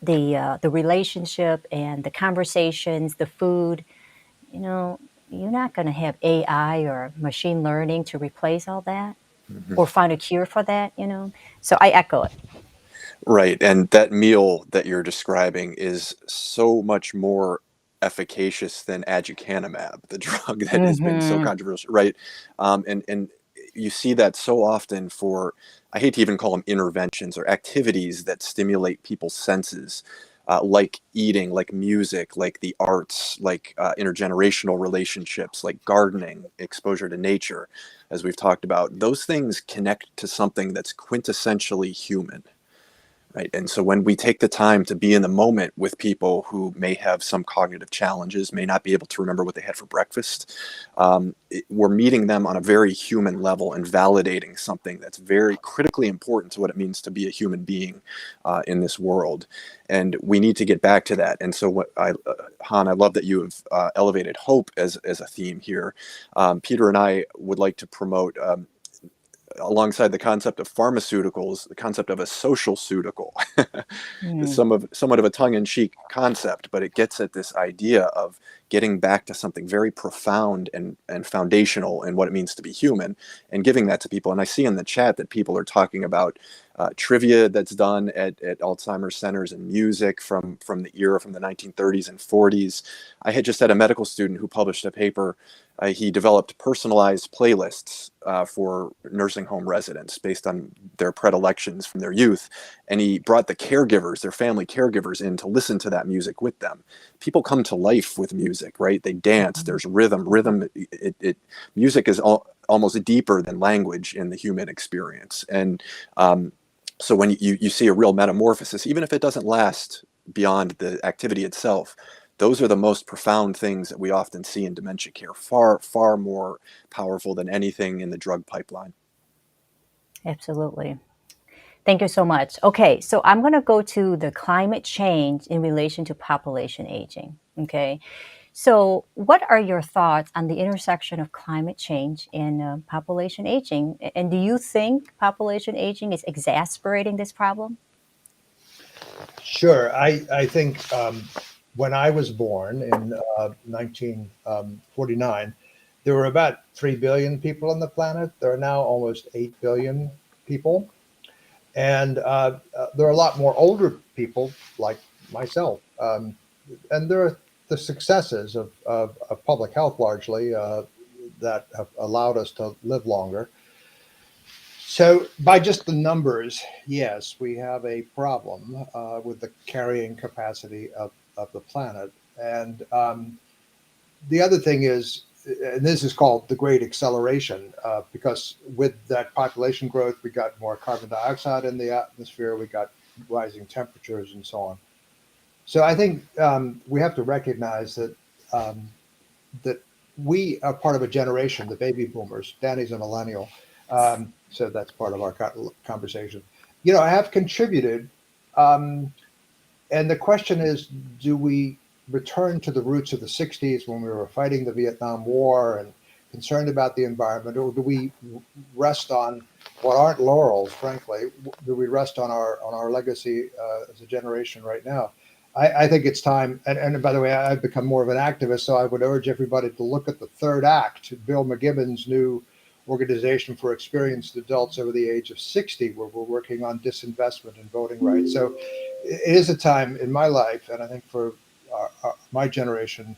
the relationship and the conversations, the food, you know, you're not going to have AI or machine learning to replace all that Mhm. or find a cure for that, you know. So I echo it. Right, and that meal that you're describing is so much more efficacious than aducanumab, the drug that has been so Hmm. controversial, right? And you see that so often for, I hate to even call them interventions or activities that stimulate people's senses, like eating, like music, like the arts, like intergenerational relationships, like gardening, exposure to nature, as we've talked about. Those things connect to something that's quintessentially human. Right. And so when we take the time to be in the moment with people who may have some cognitive challenges, may not be able to remember what they had for breakfast, we're meeting them on a very human level and validating something that's very critically important to what it means to be a human being in this world. And we need to get back to that. And so, Han, I love that you have elevated hope as a theme here. Peter and I would like to promote. Alongside the concept of pharmaceuticals, the concept of a social ceutical. Mm. Somewhat of a tongue-in-cheek concept, but it gets at this idea of getting back to something very profound and foundational in what it means to be human, and giving that to people. And I see in the chat that people are talking about trivia that's done at Alzheimer's centers and music from the era from the 1930s and 40s. I had just had a medical student who published a paper. He developed personalized playlists for nursing home residents based on their predilections from their youth. And he brought the caregivers, their family caregivers, in to listen to that music with them. People come to life with music, right? They dance, Mhm. there's rhythm. Music is almost deeper than language in the human experience. And so when you see a real metamorphosis, even if it doesn't last beyond the activity itself, those are the most profound things that we often see in dementia care, far, far more powerful than anything in the drug pipeline. Absolutely. Thank you so much. Okay, so I'm going to go to the climate change in relation to population aging. Okay, so what are your thoughts on the intersection of climate change and population aging? And do you think population aging is exacerbating this problem? Sure. I think when I was born in 1949, there were about 3 billion people on the planet. There are now almost 8 billion people. And there are a lot more older people like myself. And there are the successes of public health largely that have allowed us to live longer. So, by just the numbers, yes, we have a problem with the carrying capacity of the planet. And the other thing is, and this is called the great acceleration, because with that population growth, we got more carbon dioxide in the atmosphere, we got rising temperatures, and so on. So, I think we have to recognize um, that we are part of a generation, the baby boomers. Danny's a millennial, so that's part of our conversation. You know, I have contributed, um, and the question is, do we return to the roots of the '60s when we were fighting the Vietnam War and concerned about the environment, or do we rest on what aren't laurels? Frankly, do we rest on our legacy as a generation right now? I think it's time. And by the way, I've become more of an activist, so I would urge everybody to look at the third act, Bill McGibbon's new organization for experienced adults over the age of 60, where we're working on disinvestment and voting rights. So it is a time in my life, and I think for my generation,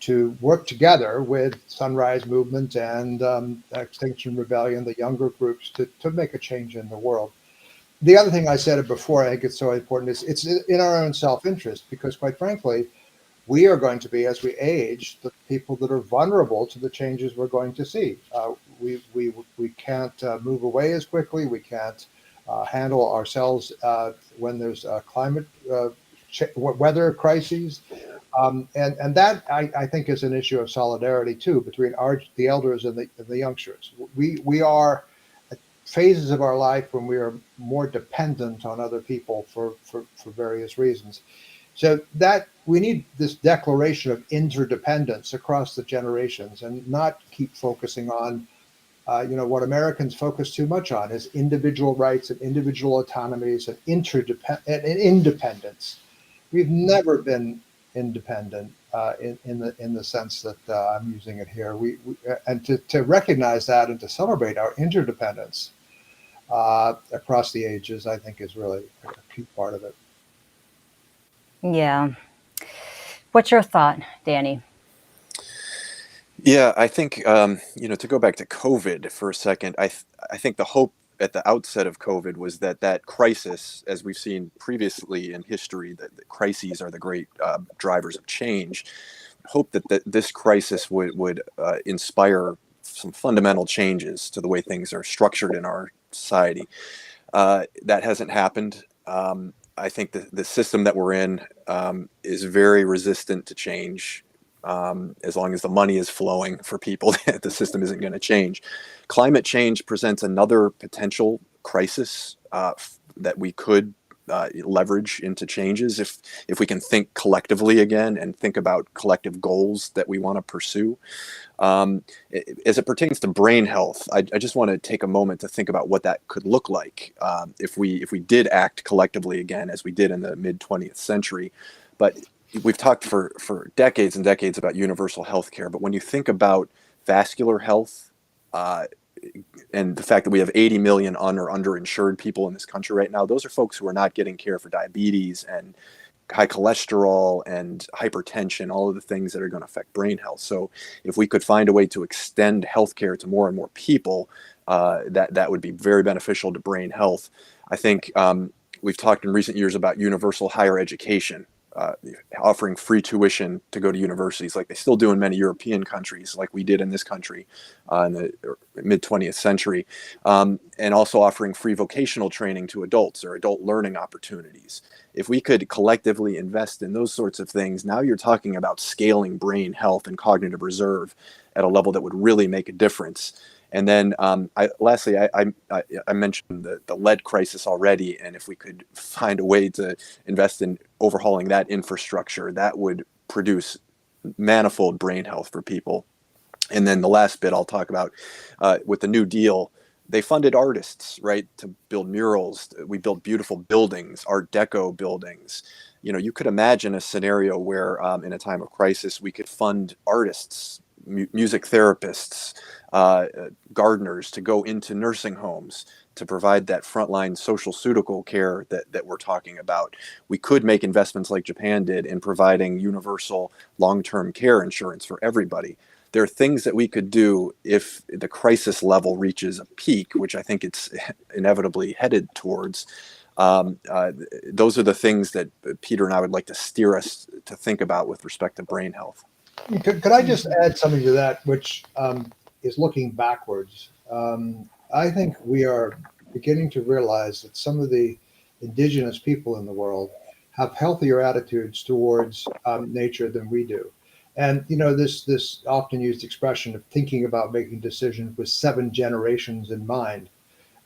to work together with Sunrise Movement and Extinction Rebellion, the younger groups, to make a change in the world. The other thing I said it before, I think it's so important, is it's in our own self-interest, because quite frankly, we are going to be, as we age, the people that are vulnerable to the changes we're going to see. We can't move away as quickly. We can't handle ourselves when there's climate weather crises. And that I think is an issue of solidarity too between the elders and the youngsters. We are at phases of our life when we are more dependent on other people for various reasons. So that we need this declaration of interdependence across the generations, and not keep focusing on what Americans focus too much on is individual rights and individual autonomies and independence. We've never been independent in the sense that I'm using it here. And to recognize that and to celebrate our interdependence across the ages, I think is really a key part of it. Yeah. What's your thought, Danny? Yeah, I think to go back to COVID for a second, I think the hope at the outset of COVID was that crisis, as we've seen previously in history, that crises are the great drivers of change. Hope that this crisis would inspire some fundamental changes to the way things are structured in our society. That hasn't happened. I think the system that we're in is very resistant to change. As long as the money is flowing for people, the system isn't going to change. Climate change presents another potential crisis that we could leverage into changes if we can think collectively again and think about collective goals that we want to pursue. As it pertains to brain health, I just want to take a moment to think about what that could look like if we did act collectively again, as we did in the mid 20th century. But we've talked for decades and decades about universal health care, but when you think about vascular health and the fact that we have 80 million or underinsured people in this country right now, those are folks who are not getting care for diabetes and high cholesterol and hypertension, all of the things that are going to affect brain health. So if we could find a way to extend healthcare to more and more people, that would be very beneficial to brain health. I think we've talked in recent years about universal higher education. Offering free tuition to go to universities like they still do in many European countries, like we did in this country in the mid 20th century, and also offering free vocational training to adults or adult learning opportunities. If we could collectively invest in those sorts of things, now you're talking about scaling brain health and cognitive reserve at a level that would really make a difference. And then lastly, I mentioned the lead crisis already, and if we could find a way to invest in overhauling that infrastructure, that would produce manifold brain health for people. And then the last bit I'll talk about with the New Deal, they funded artists, right, to build murals. We built beautiful buildings, Art Deco buildings. You could imagine a scenario where in a time of crisis, we could fund artists, music therapists, gardeners to go into nursing homes to provide that frontline social pseudocial care that we're talking about. We could make investments like Japan did in providing universal long-term care insurance for everybody. There are things that we could do if the crisis level reaches a peak, which I think it's inevitably headed towards. Those are the things that Peter and I would like to steer us to think about with respect to brain health. Could I just add something to that, which is looking backwards? I think we are beginning to realize that some of the indigenous people in the world have healthier attitudes towards nature than we do. And this often used expression of thinking about making decisions with 7 generations in mind.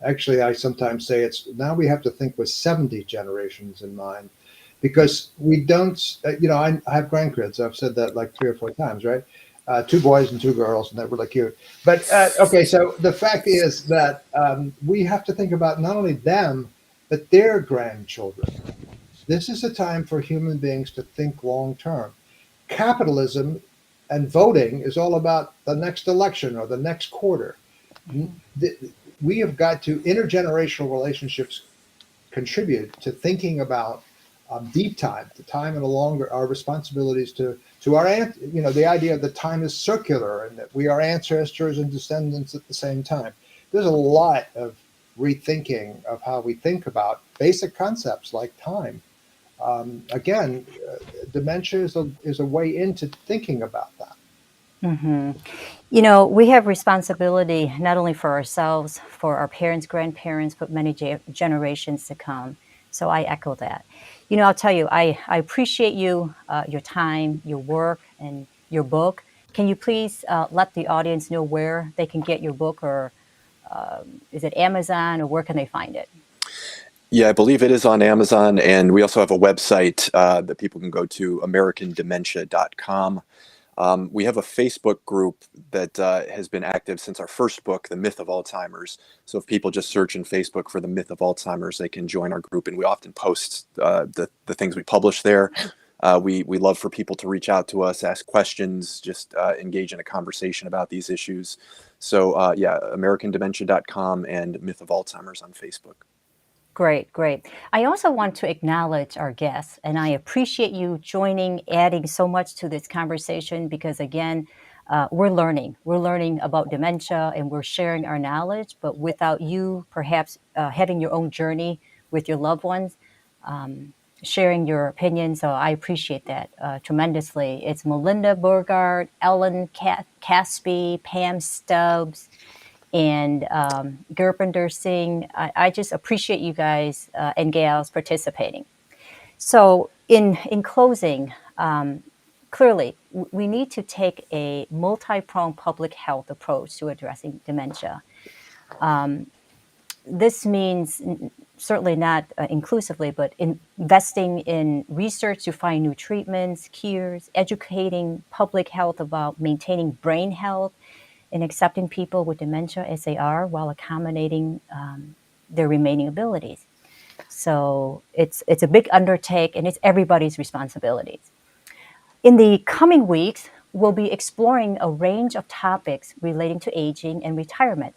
Actually, I sometimes say it's now we have to think with 70 generations in mind. Because we don't, I have grandkids. I've said that like 3 or 4 times, right? 2 boys and 2 girls, and they're really cute. But okay, so the fact is that we have to think about not only them, but their grandchildren. This is a time for human beings to think long term. Capitalism and voting is all about the next election or the next quarter. We have got to intergenerational relationships contribute to thinking about deep time, the time and the longer our responsibilities to our the idea that time is circular and that we are ancestors and descendants at the same time. There's a lot of rethinking of how we think about basic concepts like time. Again, dementia is a way into thinking about that. Hmm. You know, we have responsibility not only for ourselves, for our parents, grandparents, but many generations to come. So I echo that. You know, I'll tell you, I appreciate you, your time, your work, and your book. Can you please let the audience know where they can get your book, or is it Amazon, or where can they find it? Yeah, I believe it is on Amazon, and we also have a website that people can go to, americandementia.com. We have a Facebook group that has been active since our first book, The Myth of Alzheimer's. So if people just search in Facebook for The Myth of Alzheimer's, they can join our group, and we often post the things we publish there. We love for people to reach out to us, ask questions, just engage in a conversation about these issues. So yeah, americandementia.com and Myth of Alzheimer's on Facebook. Great, great. I also want to acknowledge our guests, and I appreciate you joining, adding so much to this conversation because, again, we're learning. We're learning about dementia and we're sharing our knowledge, but without you perhaps having your own journey with your loved ones, sharing your opinions. So I appreciate that tremendously. It's Melinda Burgard, Ellen Caspi, Pam Stubbs, and Gurpinder Singh. I just appreciate you guys and gals participating. So, in closing, clearly we need to take a multi-pronged public health approach to addressing dementia. This means certainly not inclusively, but investing in research to find new treatments, cures, educating public health about maintaining brain health, and accepting people with dementia as they are while accommodating their remaining abilities. So it's a big undertake, and it's everybody's responsibilities. In the coming weeks, we'll be exploring a range of topics relating to aging and retirement.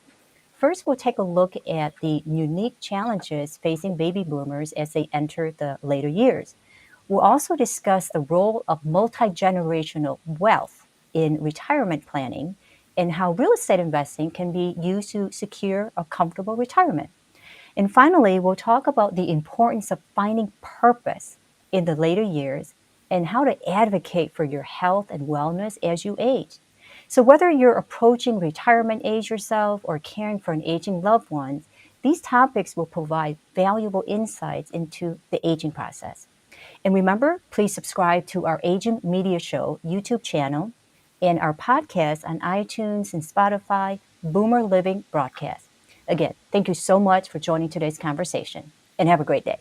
First, we'll take a look at the unique challenges facing baby boomers as they enter the later years. We'll also discuss the role of multi-generational wealth in retirement planning and how real estate investing can be used to secure a comfortable retirement. And finally, we'll talk about the importance of finding purpose in the later years and how to advocate for your health and wellness as you age. So, whether you're approaching retirement age yourself or caring for an aging loved one, these topics will provide valuable insights into the aging process. And remember, please subscribe to our Aging Media Show YouTube channel and our podcast on iTunes and Spotify, Boomer Living Broadcast. Again, thank you so much for joining today's conversation, and have a great day.